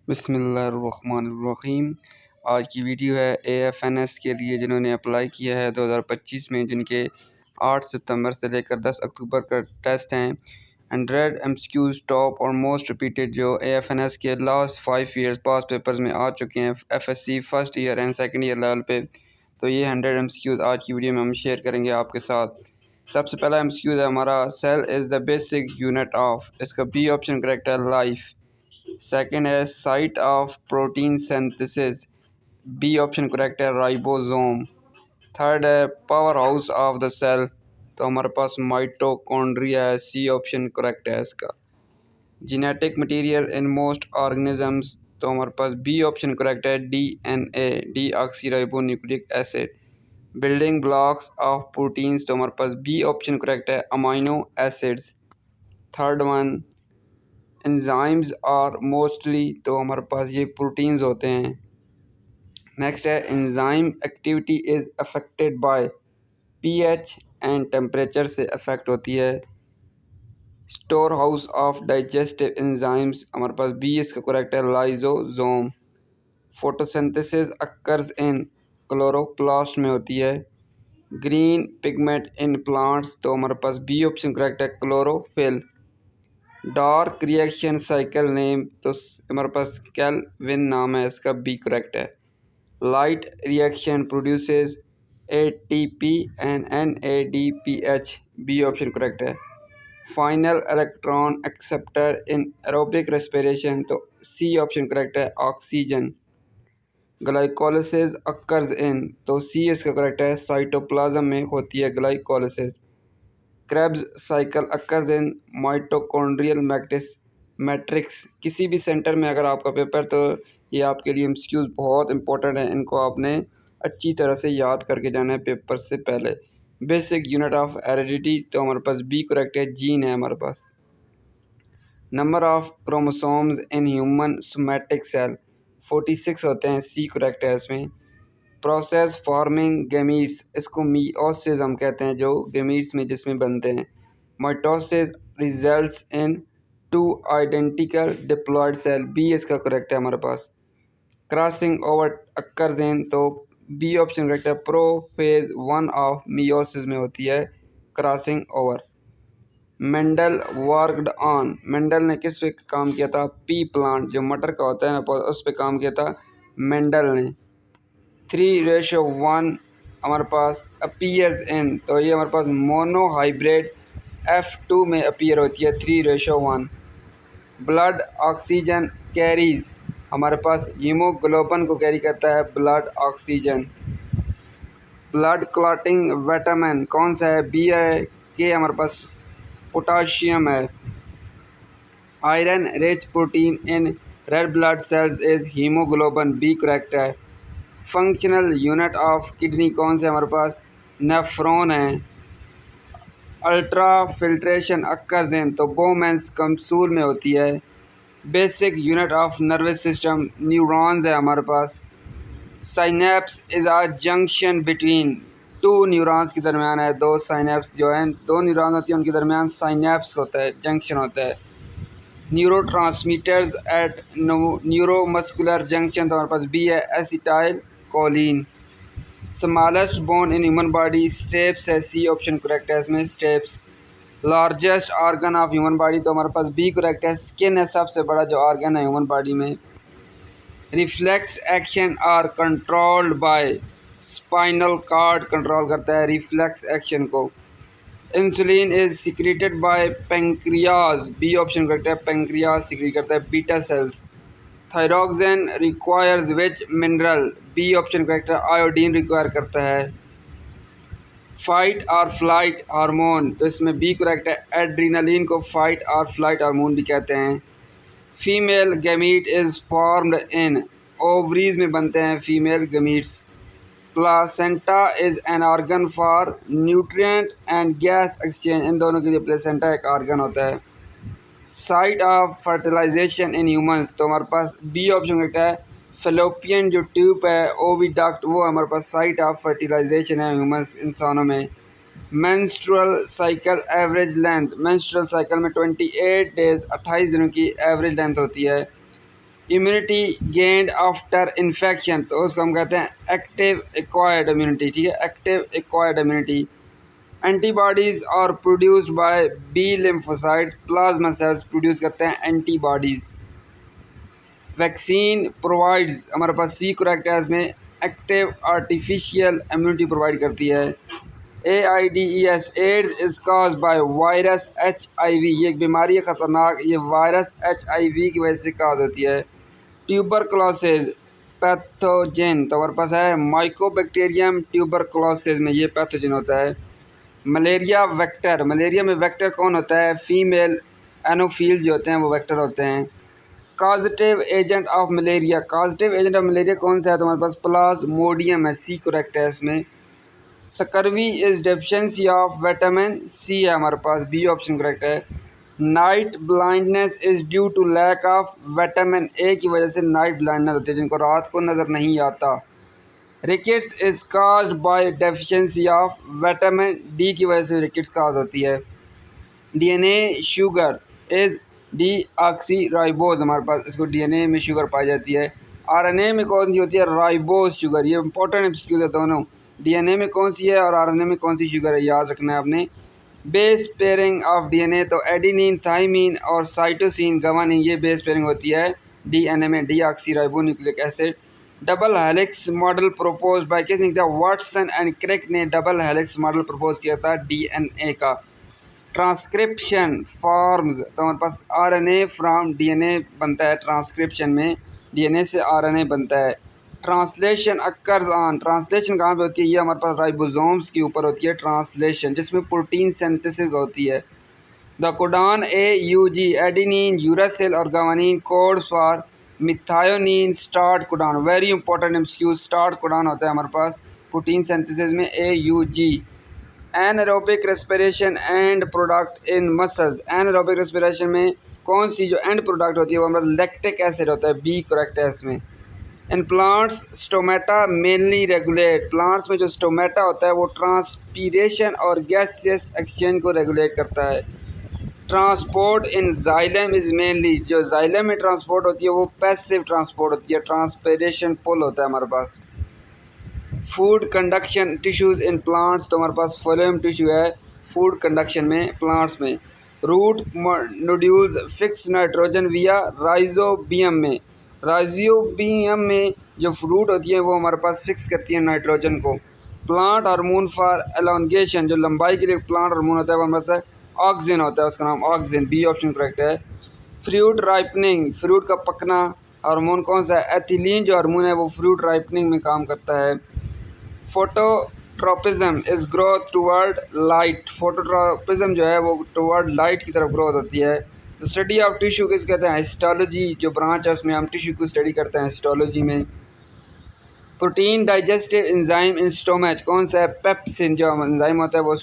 बिस्मिल्लाहिर्रहमानिर्रहीम। आज की वीडियो है AFNS के लिए जिन्होंने अप्लाई किया है 2025 में, जिनके 8 सितंबर से लेकर 10 अक्टूबर का टेस्ट हैं। 100 MCQs टॉप और मोस्ट रिपीटेड जो AFNS के लास्ट 5 ईयर्स पास पेपर्स में आ चुके हैं FSC first year and second year level पे। तो ये 100 MCQs आज की वीडियो में हम शेयर करेंगे आपके साथ। सबसे पहला MCQ है हमारा, cell is the basic unit of, इसका बी ऑप्शन करेक्ट है, लाइफ। सेकेंड है site of protein synthesis, B option correct है, राइबोसोम। थर्ड है powerhouse of the cell, तो हमारे पास माइटोकॉन्ड्रिया है, सी ऑप्शन करेक्ट है इसका। Genetic material in most organisms, तो हमारे पास बी ऑप्शन करेक्ट है, DNA, deoxyribonucleic acid. Building blocks of proteins, तो हमारे पास बी ऑप्शन करेक्ट है, amino acids. Third one enzymes are mostly, तो हमारे पास ये प्रोटीन्स होते हैं। नेक्स्ट है enzyme activity is affected by pH and temperature से अफेक्ट होती है। Storehouse of digestive enzymes, हमारे पास बी इसका करेक्ट है, lysosome. Photosynthesis occurs in, chloroplast में होती है। ग्रीन पिगमेंट इन प्लांट्स, तो हमारे पास बी ऑप्शन करेक्ट है, chlorophyll. Dark reaction cycle name, तो हमारे पास केल्विन नाम है इसका, बी करेक्ट है। Light reaction produces ATP and NADPH, B option correct है। Final electron acceptor in aerobic respiration, तो सी ऑप्शन करेक्ट है, ऑक्सीजन। ग्लाइकोलिसिस अक्कर्स इन, तो सी इसका करेक्ट है, साइटोप्लाज्म में होती है ग्लाइकोलिसिस। क्रेब्स साइकिल अक्कर्स इन माइटोकॉन्ड्रियल मैट्रिक्स, किसी भी सेंटर में अगर आपका पेपर, तो ये आपके लिए MCQs बहुत इंपॉर्टेंट है, इनको आपने अच्छी तरह से याद करके जाना है पेपर से पहले। बेसिक यूनिट ऑफ हेरिडिटी, तो हमारे पास बी करेक्ट है, जीन है हमारे पास। Number of chromosomes in human somatic cell 46 होते हैं, सी करेक्ट है इसमें। प्रोसेस फॉर्मिंग गैमीट्स, इसको मियोसिस हम कहते हैं, जो गैमीट्स में जिसमें बनते हैं। Mitosis results in 2 identical diploid cell, B इसका करेक्ट है हमारे पास। क्रॉसिंग ओवर अक्कर्स इन, तो बी ऑप्शन करेक्ट है, प्रोफेज 1 ऑफ मियोसिस में होती है crossing over. Mendel worked on, Mendel ने किस पे काम किया था, पी प्लांट जो मटर का होता है ना, उस पे काम किया था मेंडल ने। 3:1 हमारे पास अपीयर्स इन, तो ये हमारे पास मोनोहाइब्रिड F2 में अपीयर होती है 3:1। ब्लड ऑक्सीजन कैरीज, हमारे पास हीमोग्लोबिन को कैरी करता है blood oxygen. Blood clotting vitamin कौन सा है, बी है, के हमारे पास पोटाशियम है। Iron rich protein in red blood cells is haemoglobin, B correct है। फंक्शनल यूनिट ऑफ किडनी कौन से हमारे पास, नेफ्रॉन है। अल्ट्रा फिल्ट्रेशन अक्कर्स इन, तो बोमेंस कमसूल में होती है। Basic unit of nervous system neurons है हमारे पास। Synapse is a junction between 2 neurons के दरमियान है, 2 साइनेप्स जो हैं, 2 न्यूरॉन होती है उनके दरमियान साइनेप्स होता है, जंक्शन होता है। न्यूरोट्रांसमीटर्स एट न्यूरोमस्कुलर जंक्शन, तो हमारे पास बी है, acetylcholine. Smallest bone in human body stapes है, सी ऑप्शन करेक्ट है इसमें, stapes. Largest organ of human body, तो हमारे पास बी करेक्ट है, स्किन है सबसे बड़ा जो ऑर्गन है ह्यूमन बॉडी में। Reflex action are controlled by, spinal cord control करता है रिफ्लेक्स एक्शन को। Insulin is secreted by pancreas, B option correct है, पेंक्रियाज सिक्रेट करता है beta cells. Thyroxine requires which mineral, B option correct है, iodine require करता है। Fight और फ्लाइट हार्मोन, तो इसमें बी करेक्ट है, एड्रीनलिन को फाइट और फ्लाइट हार्मोन भी कहते हैं। Female gamete is formed in, ovaries में बनते हैं female gametes. Placenta is an organ for nutrient and gas exchange, इन दोनों के लिए प्लेसेंटा एक ऑर्गन होता है। Site of fertilisation in humans, तो हमारे पास बी ऑप्शन करेक्ट है, फेलोपियन जो ट्यूब है ओविडक्ट, वो हमारे पास साइट ऑफ फर्टिलाइजेशन है ह्यूमंस इंसानों में। Menstrual cycle average length, menstrual cycle में 28 डेज 28 दिनों की एवरेज लेंथ होती है। इम्यूनिटी गेंड आफ्टर इन्फेक्शन, तो उसको हम कहते हैं एक्टिव एक्वायर्ड इम्यूनिटी। ठीक है, active acquired immunity. Antibodies are produced by B lymphocytes, plasma cells produce करते हैं एंटीबॉडीज़। वैक्सीन प्रोवाइड्स, हमारे पास सी करेक्ट है इसमें, एक्टिव आर्टिफिशियल इम्यूनिटी प्रोवाइड करती है। AIDS AIDS is caused by virus HIV, ये एक बीमारी है ख़तरनाक, ये वायरस HIV की वजह से काज होती है। ट्यूबरकुलोसिस पैथोजन, तो हमारे पास है माइकोबैक्टीरियम ट्यूबरकुलोसिस में ये पैथोजन होता है। मलेरिया वेक्टर, मलेरिया में वेक्टर कौन होता है? फीमेल एनोफील जो होते हैं वो वेक्टर होते हैं। Causative agent of malaria, causative agent of malaria कौन सा है? तो हमारे पास प्लाज्मोडियम है, सी करेक्ट है इसमें। Scurvy is deficiency of vitamin C है हमारे पास, बी ऑप्शन करेक्ट है। Night blindness is due to lack of vitamin A की वजह से नाइट ब्लाइंडनेस होती है, जिनको रात को नज़र नहीं आता। Rickets is caused by deficiency of vitamin D की वजह से रिकेट्स काज होती है। डीएनए शुगर इज डीऑक्सीराइबोज, हमारे पास इसको डीएनए में शुगर पाई जाती है। आरएनए में कौन सी होती है? राइबोज शुगर, ये इंपॉर्टेंट एमसीक्यू है दोनों। डीएनए में कौन सी है और आरएनए में कौन सी शुगर है, याद रखना है आपने। बेस पेयरिंग ऑफ डीएनए, तो एडिनिन, थाइमिन और साइटोसिन, गवानीन, ये बेस पेयरिंग होती है डीएनए में, deoxyribo nucleic acid. Double helix model propose by किसने किया? वाटसन एंड क्रिक ने डबल हेलिक्स मॉडल प्रपोज किया था डीएनए का। ट्रांसक्रिप्शन फॉर्म्स, तो हमारे पास आरएनए फ्रॉम डीएनए बनता है, ट्रांसक्रिप्शन में डीएनए से आरएनए बनता है। ट्रांसलेशन अक्कर्स ऑन, ट्रांसलेशन कहाँ पे होती है? ये हमारे पास राइबोसोम्स के ऊपर होती है ट्रांसलेशन, जिसमें प्रोटीन सिंथेसिस होती है। The codon AUG adenine, uracil और guanine codes for methionine start codon, very important MCQ, start codon होता है हमारे पास प्रोटीन सिंथेसिस में AUG। Anaerobic respiration end product in muscles, anaerobic respiration में कौन सी जो एंड प्रोडक्ट होती है वो हमारा लैक्टिक एसिड होता है, बी करेक्ट है इसमें। In plants stomata mainly regulate, plants में जो स्टोमेटा होता है वो ट्रांसपीरेशन और गैसियस एक्सचेंज को रेगुलेट करता है। Transport in xylem is mainly, जो जाइलम में ट्रांसपोर्ट होती है वो पैसिव ट्रांसपोर्ट होती है, ट्रांसपीरेशन पुल होता है हमारे पास। Food conduction tissues in plants, तो हमारे पास फ्लोएम टिश्यू है फूड कंडक्शन में प्लांट्स में। Root nodules fix nitrogen via rhizobium में, राइजोबियम में जो फ्रूट होती है वो हमारे पास फिक्स करती है नाइट्रोजन को। प्लांट हार्मोन फॉर एलोंगेशन, जो लंबाई के लिए प्लांट हार्मोन होता है वो हमारे पास ऑक्सिन होता है, उसका नाम ऑक्सिन, बी ऑप्शन करेक्ट है। फ्रूट राइपनिंग, फ्रूट का पकना हार्मोन कौन सा है? एथिलीन जो हार्मोन है वो फ्रूट राइपनिंग में काम करता है। Phototropism is growth toward light, phototropism जो है वो टुवर्ड लाइट की तरफ ग्रोथ होती है। तो स्टडी ऑफ टिश्यू किस कहते हैं? हिस्टोलॉजी जो ब्रांच है उसमें हम टिश्यू को स्टडी करते हैं हिस्टोलॉजी में। प्रोटीन डाइजेस्टिव एंजाइम इन स्टोमच कौन सा है? पेप्सिन जो एंजाइम होता है वो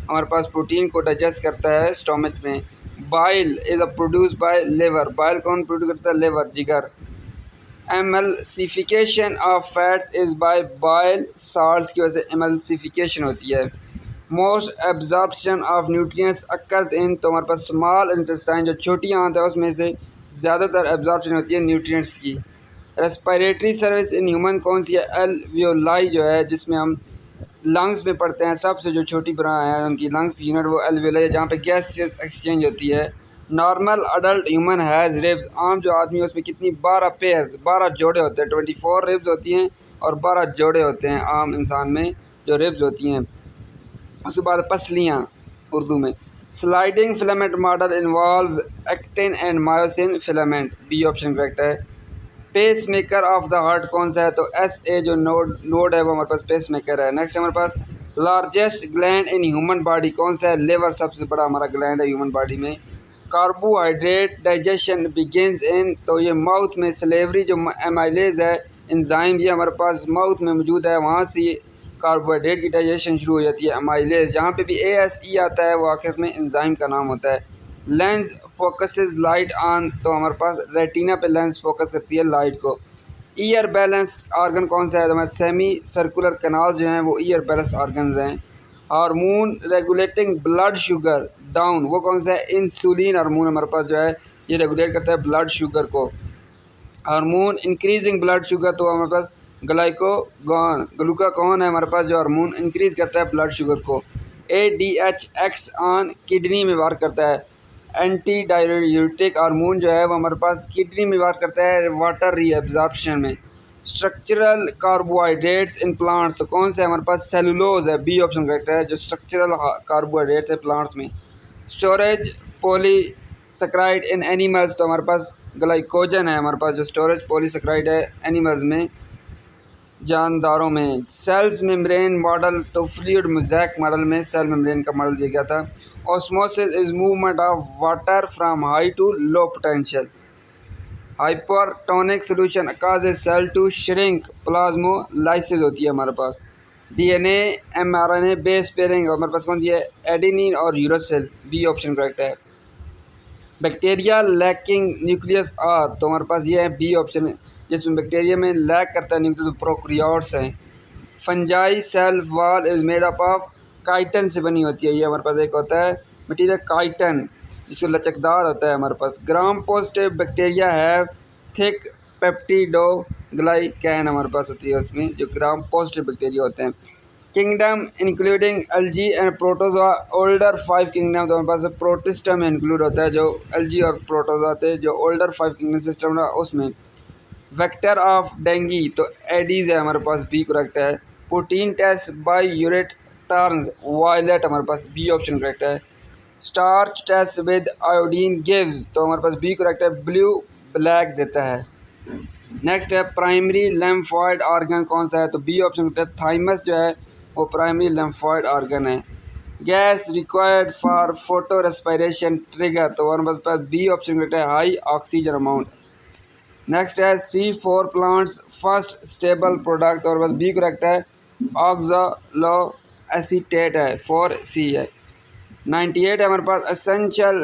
हमारे पास प्रोटीन को डाइजेस्ट करता है स्टोमच में। Bile is a produce by liver, bile कौन प्रोड्यूस करता है? लिवर, जिगर। Emulsification of fats is by bile salts की वजह से एमल्सिफिकेशन होती है। Most absorption of nutrients occurs in, तो हमारे पास स्मॉल इंटेस्टाइन जो छोटी आंत है उसमें से ज़्यादातर एब्जॉर्प्शन होती है न्यूट्रिएंट्स की। रेस्पिरेटरी सर्विस इन ह्यूमन कौन सी है? एल्वियोलाई जो है जिसमें हम लंग्स में पढ़ते हैं, सबसे जो छोटी बना है उनकी लंग्स की यूनिट वो एल्वियोलाई है, जहाँ पे गैस एक्सचेंज होती है। Normal adult human has ribs, आम जो आदमी है उसमें कितनी? 12 पेयर, 12 जोड़े होते हैं, 24 रिब्स होती हैं और 12 जोड़े होते हैं आम इंसान में जो रिब्स होती हैं। उसके बाद पसलियाँ उर्दू में। Sliding filament model involves actin and myosin filament, b option correct है। Pacemaker of the heart कौन सा है? तो SA जो नोड है वो हमारे पास पेस मेकर है। नेक्स्ट हमारे पास largest gland in human body कौन सा है? लिवर सबसे बड़ा हमारा ग्लैंड है ह्यूमन बॉडी में। कार्बोहाइड्रेट डाइजेशन बिगिंस इन, तो ये माउथ में सलेवरी जो एमाइलेज है एंजाइम ये हमारे पास माउथ में मौजूद है, वहाँ से कार्बोहाइड्रेट की डाइजेशन शुरू हो जाती है एमाइलेज। जहाँ पे भी ASE आता है वो आखिर में एंजाइम का नाम होता है। लेंस फोकसेस लाइट ऑन, तो हमारे पास रेटिना पे लेंस फोकस करती है लाइट को। ईयर बैलेंस ऑर्गन कौन सा है? तो हमारे सेमी सर्कुलर कैनाल जो हैं वो ईयर बैलेंस ऑर्गन्स हैं। Hormone regulating blood sugar down, वो कौन सा है? इंसुलिन हार्मोन हमारे पास जो है ये रेगुलेट करता है ब्लड शुगर को। हार्मोन इंक्रीजिंग ब्लड शुगर, तो हमारे पास ग्लूकागॉन है हमारे पास, जो हार्मोन इंक्रीज करता है ब्लड शुगर को। ADHX ऑन किडनी में वार करता है। एंटी डाययूरेटिक हार्मोन जो है वो हमारे पास किडनी में वार करता है वाटर रीअब्जॉर्प्शन में। स्ट्रक्चरल कार्बोहाइड्रेट्स इन प्लांट्स, तो कौन सा है हमारे पास? सेलुलोज है, बी ऑप्शन करेक्ट है, जो स्ट्रक्चरल कार्बोहाइड्रेट्स है प्लांट्स में। स्टोरेज पॉलीसेक्राइड इन एनिमल्स, तो हमारे पास ग्लाइकोजन है हमारे पास, जो स्टोरेज पॉलीसेक्राइड है एनिमल्स में, जानदारों में। सेल्स मेम्ब्रेन मॉडल, तो फ्लूइड मोज़ेक मॉडल में सेल मेम्ब्रेन का मॉडल दिया गया था। Osmosis is movement of water from high to low potential. Hypertonic solution causes cell to shrink, plasmolysis होती है हमारे पास। DNA mRNA बेस पेयरिंग हमारे पास कौन सी है? एडेनिन और यूरासिल, बी ऑप्शन करेक्ट है। बैक्टीरिया लैकिंग न्यूक्लियस आर, तो हमारे पास ये है बी ऑप्शन, जिसमें बैक्टीरिया में लैक करता है न्यूक्लियस, तो प्रोकैरियोट्स हैं। Fungi cell wall is made up of chitin से बनी होती है, ये हमारे पास एक होता है मटीरियल काइटन, जिसको लचकदार होता है हमारे पास। ग्राम पॉजिटिव बैक्टीरिया है थिक पेप्टिडोग्लाइकैन हमारे पास होती है उसमें, जो ग्राम पॉजिटिव बैक्टीरिया होते हैं। Kingdom including algae and protozoa, older 5 kingdom, तो हमारे पास प्रोटिस्टम इंक्लूड होता है, जो एल्गी और प्रोटोजोआ थे, जो ओल्डर 5 किंगडम सिस्टम था उसमें। वेक्टर ऑफ डेंगी, तो एडीज है हमारे पास, बी करेक्ट है। Protein test biuret turns violet हमारे पास, बी ऑप्शन करेक्ट है। Starch test with iodine gives, तो हमारे पास बी करेक्ट है, ब्लू ब्लैक देता है। नेक्स्ट है प्राइमरी लिम्फोइड ऑर्गन कौन सा है? तो बी ऑप्शन करेक्ट है, थाइमस जो है वो प्राइमरी लिम्फोइड ऑर्गन है। Gas required for photo respiration trigger, तो हमारे पास बी ऑप्शन करेक्ट है, हाई ऑक्सीजन अमाउंट। नेक्स्ट है C4 plants first stable product, और बस बी करेक्ट है, ऑक्सालो एसीटेट है, 4C है। 98 है हमारे पास एसेंशियल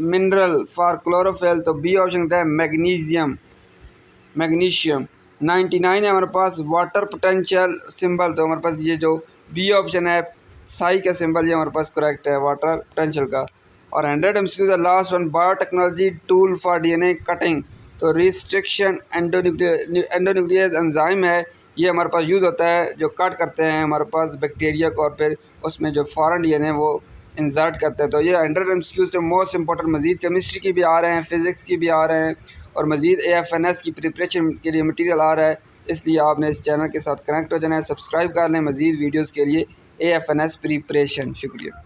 मिनरल फॉर क्लोरोफिल, तो बी ऑप्शन है मैग्नीशियम। 99 है हमारे पास वाटर पोटेंशियल सिंबल, तो हमारे पास ये जो बी ऑप्शन है साई का सिंबल, ये हमारे पास करेक्ट है वाटर पोटेंशियल का। और 100 MCQ the last one, biotechnology tool for DNA cutting, तो रिस्ट्रिक्शन एंडोन्यूक्लियस एंजाइम है, ये हमारे पास यूज़ होता है, जो कट करते हैं हमारे पास बैक्टीरिया को और फिर उसमें जो फॉरेन DNA वो इंसर्ट करते हैं। तो ये 100 MCQ से मोस्ट इंपॉर्टेंट, मज़ीद केमिस्ट्री की भी आ रहे हैं, फिज़िक्स की भी आ रहे हैं, और मज़ीद AFNS की प्रिपरेशन के लिए मटेरियल आ रहा है, इसलिए आपने इस चैनल के साथ कनेक्ट हो जाना है, सब्सक्राइब कर लें मज़ीद वीडियोज़ के लिए AFNS प्रिपरेशन। शुक्रिया।